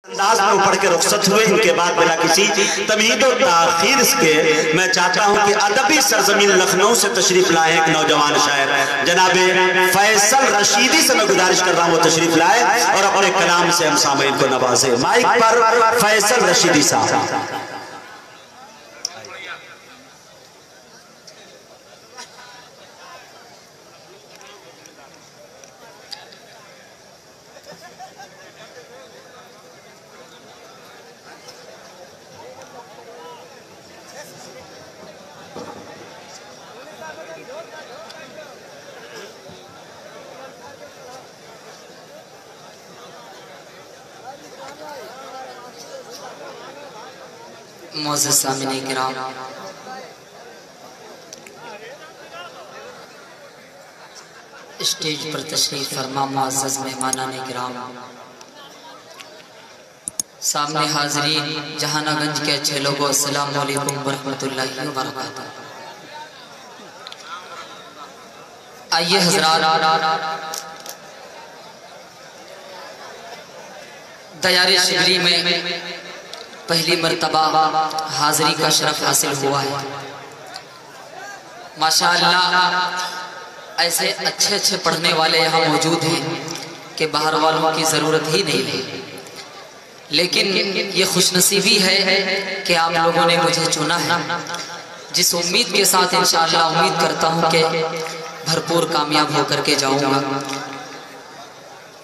انداز میں اوپر کے رخصت ہوئے. ان کے بعد بلا کسی تمہید و تاخیر کے میں چاہتا ہوں کہ ادبی سرزمین لکھنؤ سے تشریف لائے ایک نوجوان شاعر جناب فیصل رشیدی سے میں گزارش کر رہا ہوں وہ تشریف لائے اور اپنے کلام سے ہم سامعین کو نوازے. مائک پر فیصل رشیدی صاحب. معزز سامعین کرام، اسٹیج پر تشریف فرما معزز مہمانان کرام، سامنے حاضرین جہانہ گنج کے اچھے لوگوں، السلام علیکم ورحمۃ اللہ وبرکاتہ. آئیے حضرات، دیار شبلی میں پہلی مرتبہ حاضری کا شرف حاصل ہوا ہے. ماشاءاللہ ایسے اچھے پڑھنے والے یہاں موجود ہیں کہ باہر والوں کی ضرورت ہی نہیں ہے. لیکن یہ خوش نصیبی ہے کہ آپ لوگوں نے مجھے چنا ہے، جس امید کے ساتھ انشاءاللہ امید کرتا ہوں کہ بھرپور کامیاب ہو کر کے جاؤں گا.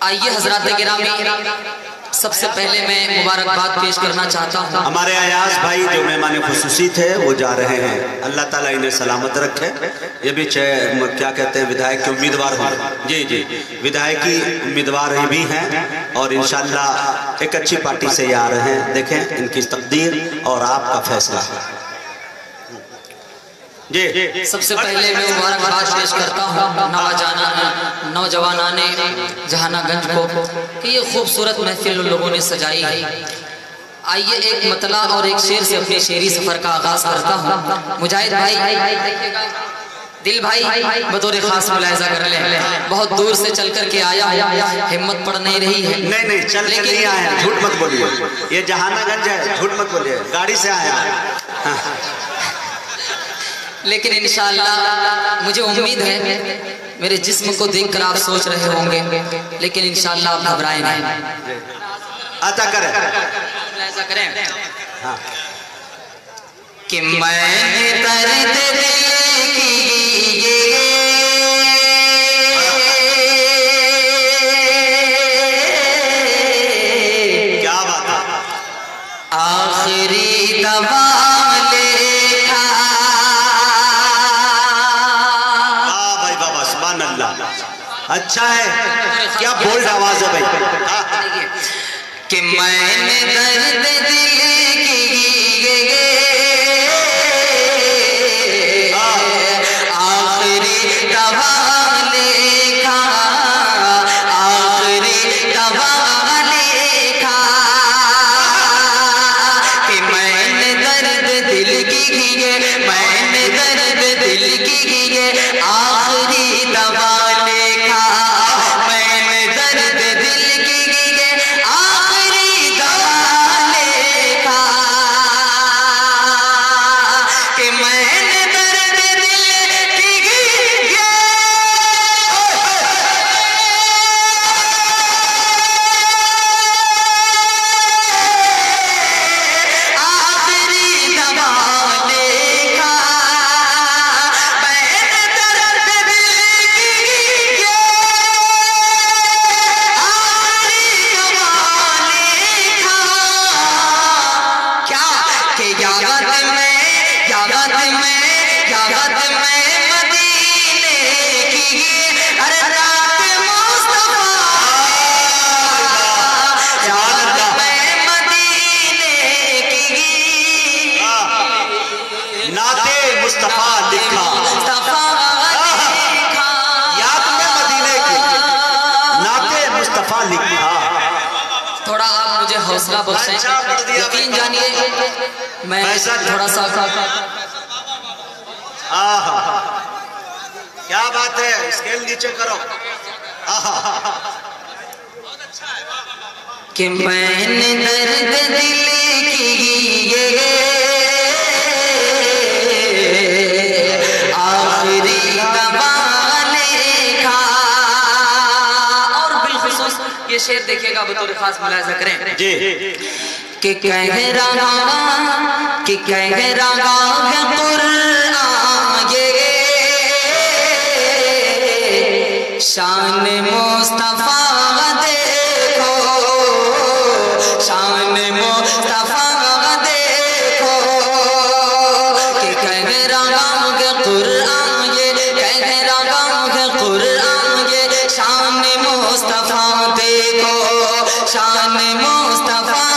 آئیے حضرات گرامی، سب سے پہلے میں مبارکباد پیش کرنا چاہتا ہوں. ہمارے ایاز بھائی جو مہمان خصوصی تھے وہ جا رہے ہیں، اللہ تعالیٰ انہیں سلامت رکھے. یہ بھی کیا کہتے ہیں ودھائک کے امیدوار ہیں. جی ودھائک کی امیدوار بھی ہیں اور انشاءاللہ ایک اچھی پارٹی سے یہ آ رہے ہیں. دیکھیں ان کی تقدیر اور آپ کا فیصلہ. جی سب سے پہلے میں مبارکباد پیش کرتا ہوں نوجوانان جہانہ گنج کو کہ یہ خوبصورت محفل لوگوں نے سجائی ہے. آئیے ایک مطلع اور ایک شعر سے اپنی شعری سفر کا آغاز کرتا ہوں. مجاہد بھائی، دل بھائی بطور خاص ملاحظہ کر لیں، بہت دور سے چل کر کے آیا ہوں، ہمت پڑ نہیں رہی ہے. نہیں چل کر نہیں آیا، جھوٹ مت بولیے، یہ جہانہ گنج ہے، جھوٹ مت بولیے، گاڑی سے آیا. لیکن انشاءاللہ مجھے امید ہے میرے جسم کو دیکھ کر آپ سوچ رہے ہوں گے، لیکن انشاءاللہ آپ گھبرائیں نہیں. عطا کریں ملاحظہ کریں کہ میں نے درد دل کی کیا بات ہے، آخری دوا اچھا ہے، کیا بولڈ آواز ہے بھائی. کہ میں نے درد دل کی آخری دوا لکھا، آخری دوا لکھا کہ میں نے درد دل کی، میں نے درد دل کی آخری دوا حوصلہ بخشیں. یقین جانیے میں تھوڑا سا کیا بات ہے، اسکیل نیچے کرو. کہ میں نے درد دل کی یہ آخری دوا لکھا. اور بالخصوص یہ شعر دیکھیے گا بطور خاص ملاحظہ کریں جی کہ کہہ رہا ہے قرآن یہ شان مصطفیٰ دیکھو، شان مصطفیٰ دیکھو، کہ کہہ رہا ہے قرآن یہ، کہہ رہا ہے قرآن یہ شان مصطفیٰ دیکھو، شان مصطفیٰ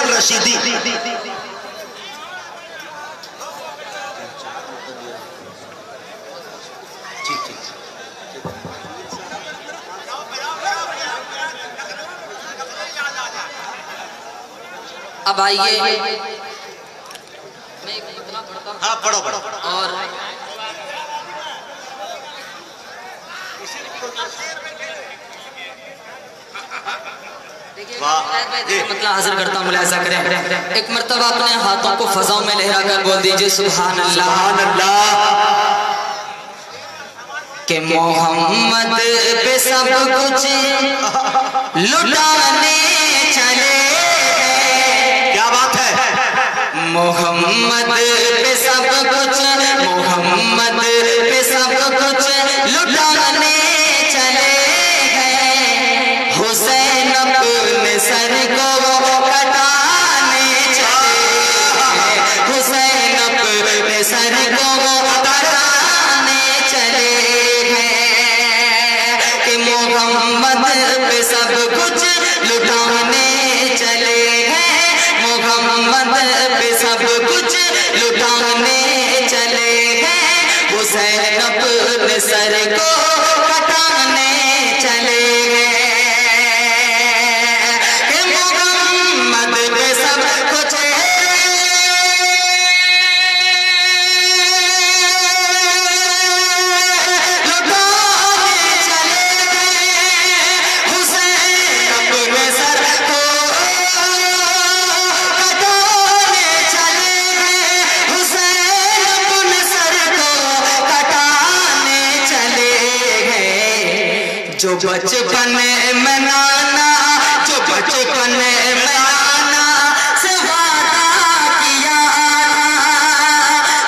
رشیدی. اب آئیے ہاں پڑھو پڑھو. اور مطلب حاضر کرتا ہوں، ملاحظہ کریں. ایک مرتبہ اپنے ہاتھوں کو فضاؤں میں لہرا کر بول دیجئے سبحان اللہ. سبحان اللہ. کہ محمد پہ سب کچھ لٹانے چلے گئے. کیا بات ہے. محمد پہ سب کچھ، محمد پہ سب کچھ لٹانے چلے گئے. حسین اپنے سر کو کٹانے چلے گئے، حسین اپنے سر کو کٹانے چلے گئے. کہ محمد پہ سب کچھ لٹانے چلے گئے، محمد پہ سب کچھ لٹانے چلے گئے. حسین اپنے سر کو کٹانے چلے گئے. کہ محمد پہ سب کچھ لٹانے چلے گئے، حسین اپنے سر کو کٹانے چلے گئے، حسین اپنے سر کو کٹانے چلے گئے. جو بچپن میں نانا، جو بچپن میں نانا سے وعدہ کیا،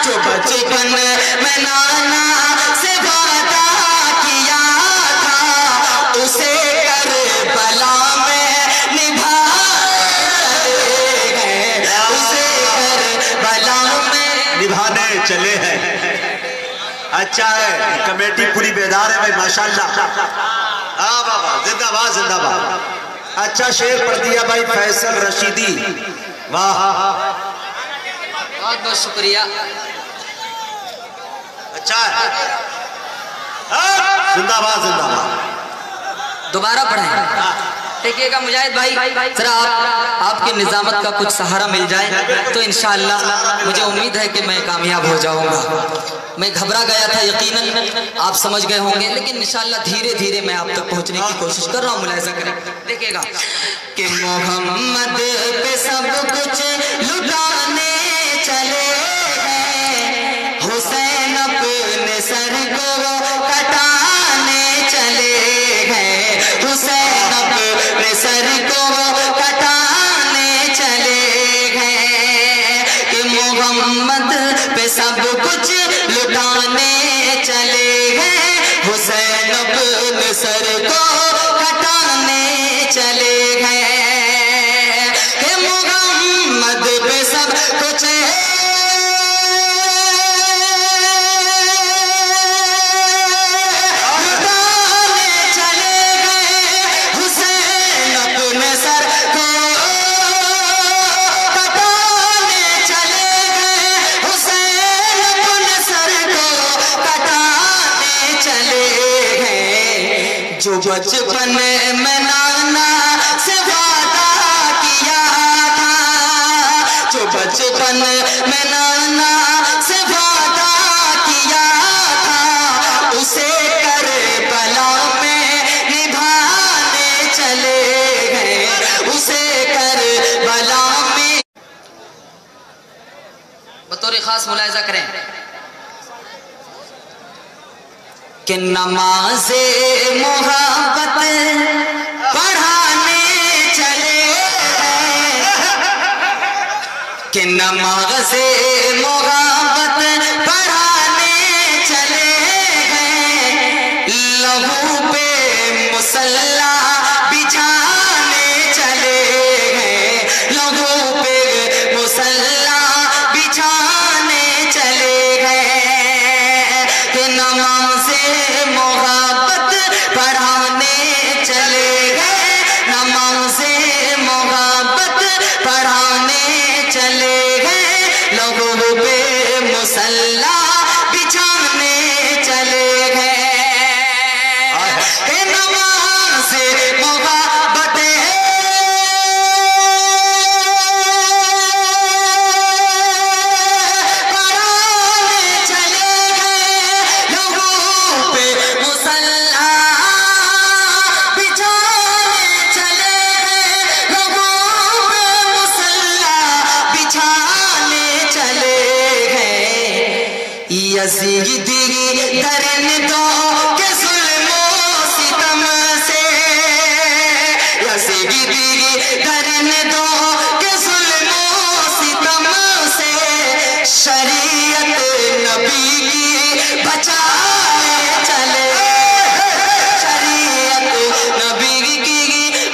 جو بچپن میں نانا سے وعدہ کیا تھا، اسے کربلا میں نبھانے گئے، اسے کربلا میں نبھانے چلے ہیں. اچھا ہے، کمیٹی پوری بیدار ہے بھائی ماشاءاللہ. ہاں بابا زندہ باد زندہ باد. اچھا شعر پڑھ دیا بھائی فیصل رشیدی. واہ بہت بہت شکریہ. اچھا ہے. زندہ باد زندہ باد. دوبارہ پڑھیں. دیکھیے گا مجاہد بھائی، ذرا آپ کی نظامت کا کچھ سہارا مل جائے تو انشاءاللہ مجھے امید ہے کہ میں کامیاب ہو جاؤں گا. میں گھبرا گیا تھا یقیناً، آپ سمجھ گئے ہوں گے، لیکن انشاءاللہ دھیرے دھیرے میں آپ تک پہنچنے کی کوشش کر رہا ہوں. ملاحظہ کریں. دیکھیے گا کہ محمد پہ سب کچھ لٹانے چلے گئے، حسین اپنے سر کو کٹانے چلے گئے، حسین اپنے سر کو کٹانے چلے گئے. کہ محمد پہ سب کچھ لٹانے چلے گئے، حسین اپنے سر کو کٹانے چلے گئے. کہ محمد پہ سب کچھ जो बचपन में नाना से वादा किया था, जो बचपन में नाना से वादा किया था, उसे करबला में निभाने चले गए, उसे करबला में। बतौर खास मुलाहिजा करें कि नमाज़े मोहब्बत पढ़ाने चले गए, कि नमाज़े मोहब्बत पढ़ाने चले गए, लहू पे मुसल्ला बिछाने चले गए, लहू पे मुसल्ला बिछाने चले गए, कि नमाज़े मोहब्बत पढ़ाने चले गए, नमाज़े मोहब्बत पढ़ाने चले गए, लोगों पे मुसल्ला बिछाने चले गए, कि नमाज़े मोहब्बत पढ़ाने चले गए, लोगों पे मुसल्ला बिछाने चले गए, लोगों पे मुसल्ला बिछाने चले गए। यज़ीदी दरिंदों के ज़ुल्मों सितम से, यज़ीदी दरिंदों के ज़ुल्मों सितम से, शरीयत नबी की बचाने चले, शरीयत नबी की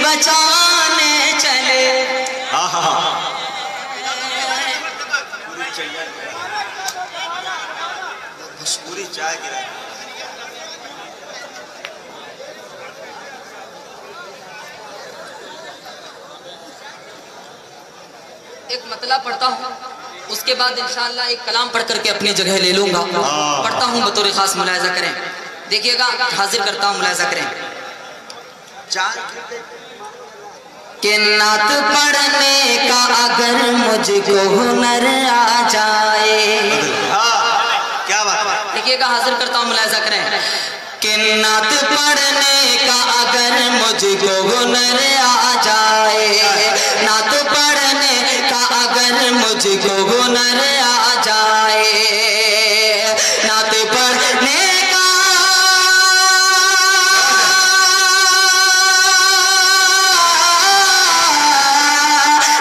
बचाने चले। पूरी चाय गिरा। एक मतला पढ़ता हूँ, उसके बाद इंशाअल्लाह एक कलाम पढ़ करके अपनी जगह ले लूंगा। पढ़ता हूँ बतौर खास मुलाहिजा करें, देखिएगा, हाजिर करता हूँ, मुलाहिजा करें। कि नात पढ़ने का अगर मुझको हुनर आ जाए, क्या बात। देखिएगा, हाजिर करता हूँ, मुलाहिजा करें। कि नात पढ़ने का अगर मुझको हुनर आ जाए, नात पढ़ने का अगर मुझको हुनर आ जाए, नात पढ़ने का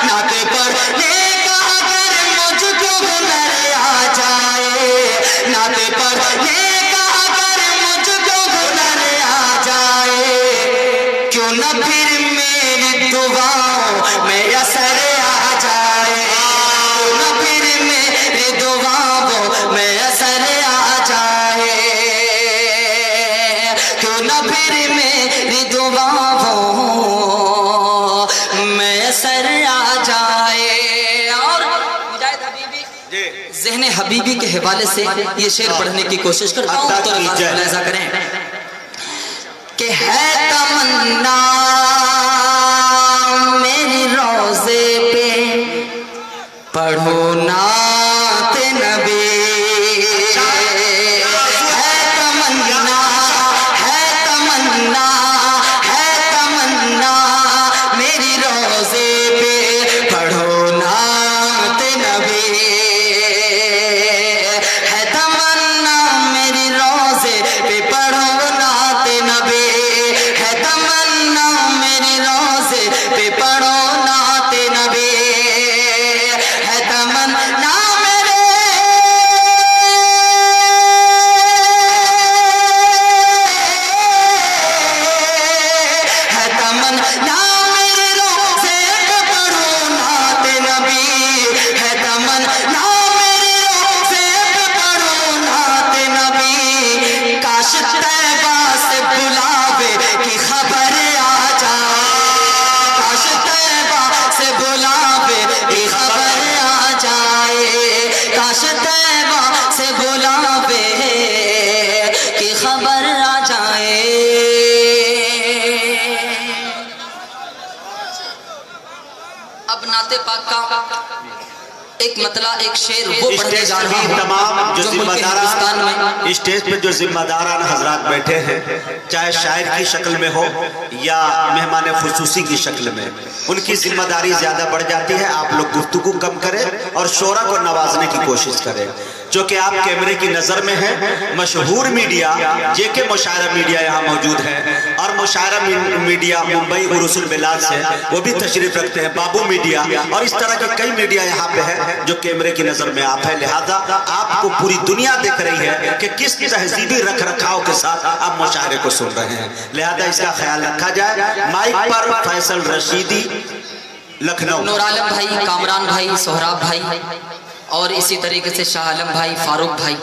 नात पढ़ने का अगर मुझको हुनर आ जाए, नात पढ़ने का अगर मुझको हुनर आ जाए, क्यों न फिर मेरी दुआओं में असर आ जाए, क्यों न फिर मेरी दुआओं में असर आ जाए, क्यों न फिर मेरी दुआओं में असर आ जाए। और मुजाहिद हबीबी ज़हन हबीबी के हवाले से ये शेर पढ़ने की कोशिश करता हूँ, तो मुलाहिजा करें। कि है तमन्ना मेरी रोज़े पे पढ़ो नात नबी, है तमन्ना, है तमन्ना, है तमन्ना मेरी रोज़े पे पढ़ो नात नबी, है तमन्ना मेरी रोज़े पे पढ़ो नात नबी, है तमन्ना मेरी पाक का एक मतला एक शेर वो पढ़ने जा रहा हूं। तमाम जो हिंदुस्तान में स्टेज पे जो जिम्मेदारान हजरात बैठे हैं, चाहे शायर की शक्ल में हो या मेहमान खुसूसी की शक्ल में, उनकी जिम्मेदारी ज्यादा बढ़ जाती है। आप लोग गुफ्तगू कम करें और शोरा को नवाजने की कोशिश करें, जो कि आप कैमरे की नजर में है। मशहूर मीडिया जेके मुशायरा मीडिया यहाँ मौजूद है, और मुशायरा मीडिया मुंबई उरुसुल बिलाद से वो भी तशरीफ रखते हैं, बाबू मीडिया, और इस तरह के कई मीडिया यहाँ पे है जो कैमरे की नजर में आप है। लिहाजा आपको पूरी दुनिया देख रही है कि किस तहजीबी रख रखाव के साथ आप मुशायरे को सुन रहे हैं, लिहाजा इसका ख्याल रखा जाए। माइक पर फैसल रशीदी, लखनऊ। नूर आलम भाई, कामरान भाई, सोहराब भाई, और इसी तरीके से शाह आलम भाई, फारूक भाई,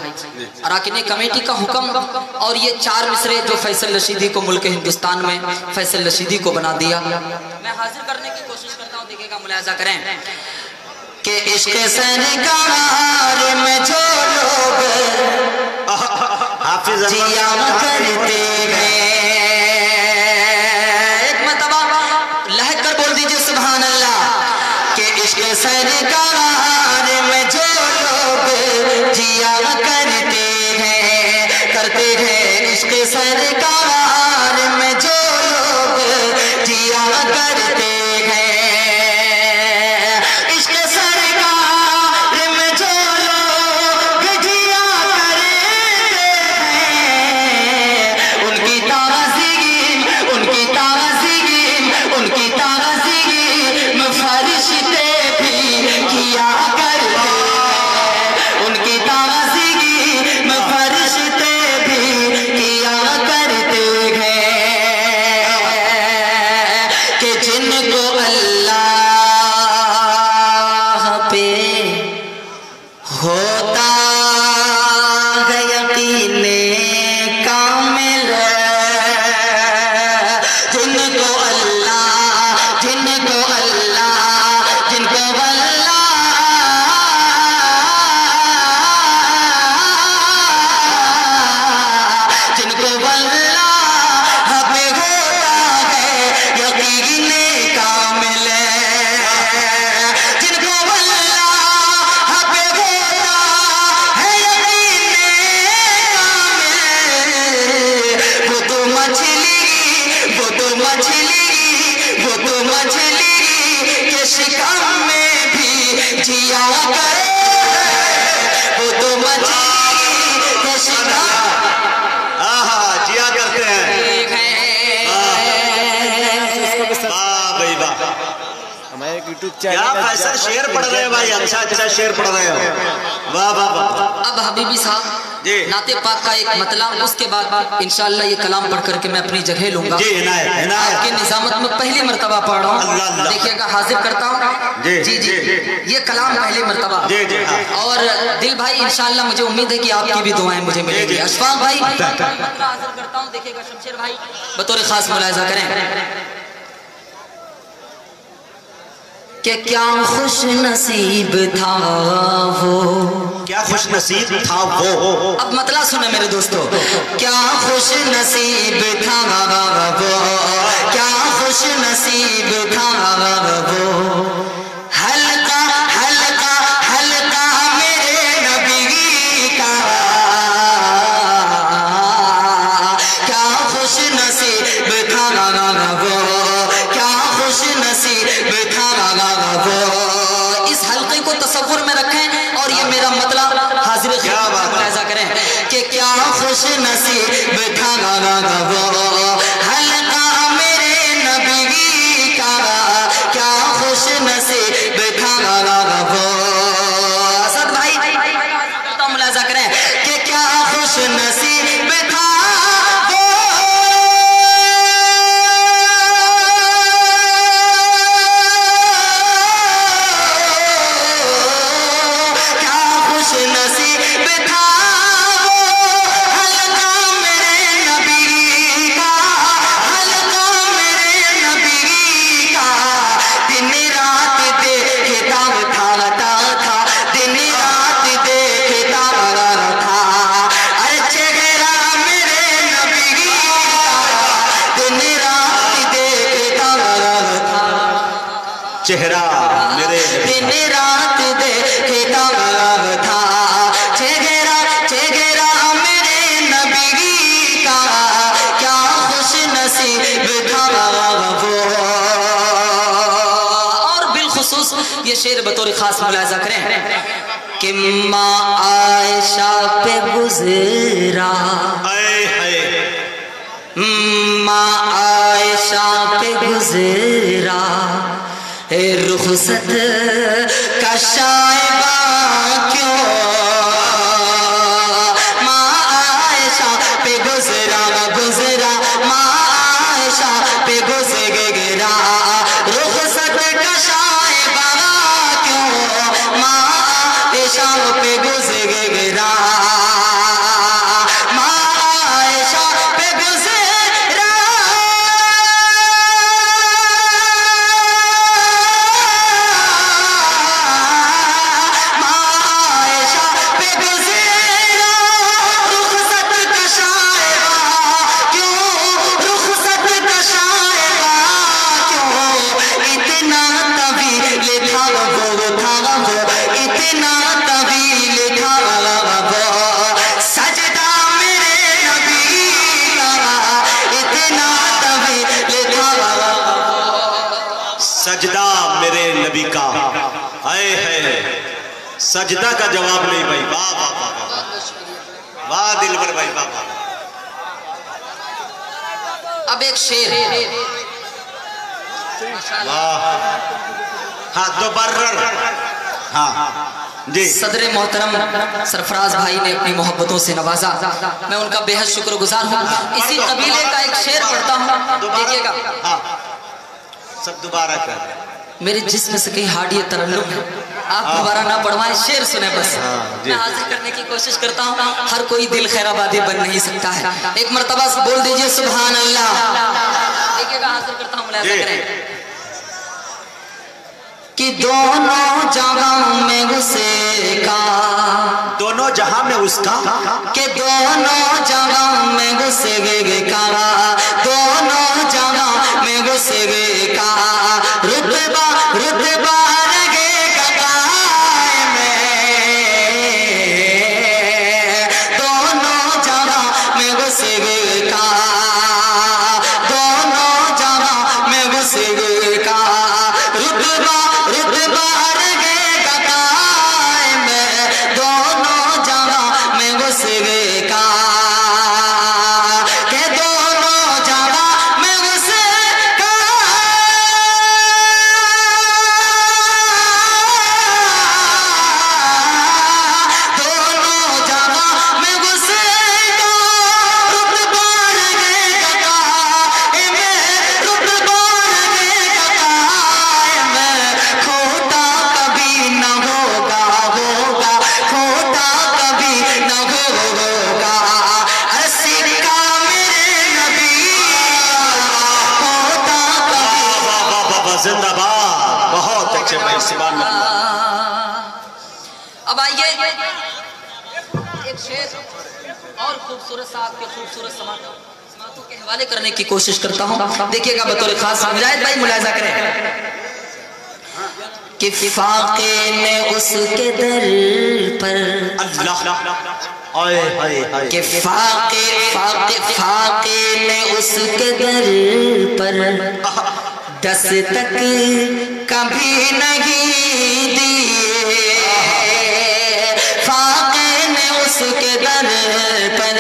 अराकीन कमेटी का हुक्म। और ये 4 मिसरे जो फैसल रशीदी को मुल्क हिंदुस्तान में फैसल रशीदी को बना दिया, मैं हाजिर करने की कोशिश करता हूँ। देखिएगा, मुलाहिजा करें कि इश्क सरकार में जो लोग हाफिज जिया करते हैं, एक मरतबा लहक कर बोल दीजिए सुभान अल्लाह। कि इश्क सरकार में जो लोग जिया करते हैं, इश्क सरकार में जो लोग जिया करते हैं, क्या फैसल शेर पढ़ रहे हो भाई, अच्छा शेर पढ़ रहे हो, वाह वाह वाह। अब हबीबी साहब नाते पाक का एक मतला, उसके बाद इंशाअल्लाह ये कलाम पढ़ करके मैं अपनी जगह लूंगा। जी आपकी निजामत में पहली मर्तबा पढ़ रहा हूँ, देखिएगा, हाजिर करता हूँ। जी जी, ये कलाम पहली मर्तबा। और दिल भाई इंशाअल्लाह मुझे उम्मीद है कि आपकी भी दुआएं मुझे मिलेंगी। अशफाक भाई हाजिर करता हूँ, देखिएगा, शमशेर भाई बतौर खास मुलाहिजा करें कि क्या खुश नसीब था वो, क्या खुश नसीब था वो। अब मतला सुने मेरे दोस्तों, क्या खुश नसीब था वो, क्या खुश नसीब था वो, हल्का हल्का हल्का मेरे नबी का, क्या खुश नसीब था वो, क्या खुश नसीब था वो। इस हल्के को तसव्वुर में रखें और ये मेरा मतला हाजिर मुलाहिजा करें कि क्या खुश नसीब था वो, हल्का मेरे नबी का, क्या खुश नसीब था वो। असद भाई मुलाहिजा करें कि क्या खुश नसीब था चेहरा मेरे दिन रात देखता था चेहरा मेरे नबी का, क्या खुश नसीब था वो। और बिलखुसूस ये शेर बतौर खास मुलाजा करें कि माँ आयशा पे गुजरा, माँ आयशा पे गुजरा रुखसत का शायबा क्यों, माँ आयशा पे गुजरा माँ आयशा पे गुजरा रुखसत का शायबा क्यों, माँ आयशा पे गुजरा सजदा मेरे नबी का, हाय है सजदा का जवाब नहीं भाई। वाह वाह वाह वाह दिलबर भाई वाह। अब एक शेर वाह, हाँ दोबारा, हाँ जी। सदर मोहतरम सरफराज भाई ने अपनी मोहब्बतों से नवाजा, मैं उनका बेहद शुक्रगुजार हूँ। इसी कबीले का एक शेर पढ़ता हूँ, देखिएगा। हाँ सब दोबारा कर। मेरे जिस्म से कहीं हार्डिय तरल्लुक है, आप दोबारा ना पढ़वाएं, शेर सुने बस। मैं हाजिर करने की कोशिश करता हूँ, हर कोई दिल खैराबादी बन नहीं सकता है। एक मर्तबा बोल दीजिए सुभान अल्लाह। देखिएगा, हाजिर करता हूँ, मुलाहिजा करें कि दोनों जगह में उसे का, दोनों जहां में उसका, कि दोनों जगह में घुसे का, दोनों जगह में घुसे का रुतबा रुतबा लगे ककाए में, दोनों जगह में घुसे का, दोनों जगह में घुसे का रुतबा रुतबा लगे ककाए में, दोनों जगह में घुसे का, के दोनों जगह में घुसे का, दोनों जगह में घुसे का रुतबा लगे ककाए में, रुतबा लगे ककाए में, खोटा कभी न होगा होगा, खोटा कभी न होगा सिक्का मेरे नबी खोटा कभी। जिंदाबाद, बहुत अच्छे भाई, सुभान अल्लाह। अब आइए एक शेर और खूबसूरत सा आपके खूबसूरत समातों के हवाले करने की कोशिश करता हूँ, देखिएगा बतौर खास। मुजाहिद भाई मुलाहिजा करें कि फाके ने उसके दर पर, अल्लाह हाय हाय हाय, कि फाके ने उसके दर पर दस्तक कभी नहीं दिए, फाके ने उसके दर पर,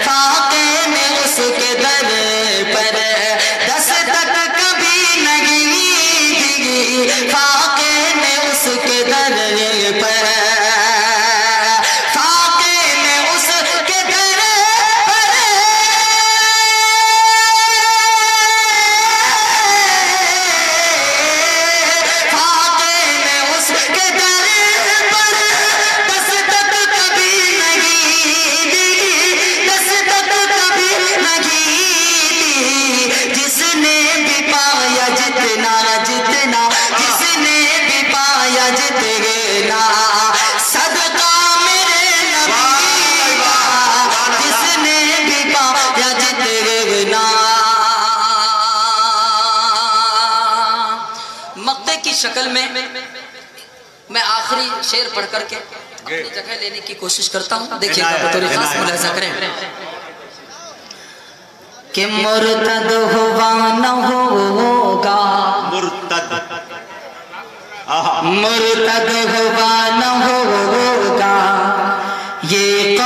फाके ने उसके दर पर दस्तक कभी नहीं दी, फाके ने उसके दर पर, फाके ने उसके दर पर, फाके ने उसके दर पर दस्तक कभी नहीं दी, दस्तक कभी नहीं दी, जिसने भी पाया जितना जितना, जिसने भी पाया जितना सदका मेरे नबी का, जिसने भी पाया जितना। मक्ते की शक्ल में میں آخری شعر پڑھ کر کے اپنی جگہ لینے کی کوشش کرتا ہوں. دیکھیے گا بطور خاص ملاحظہ کریں کہ مرتد ہوا نہ ہوگا، مرتد مرتد ہوا نہ ہوگا، یہ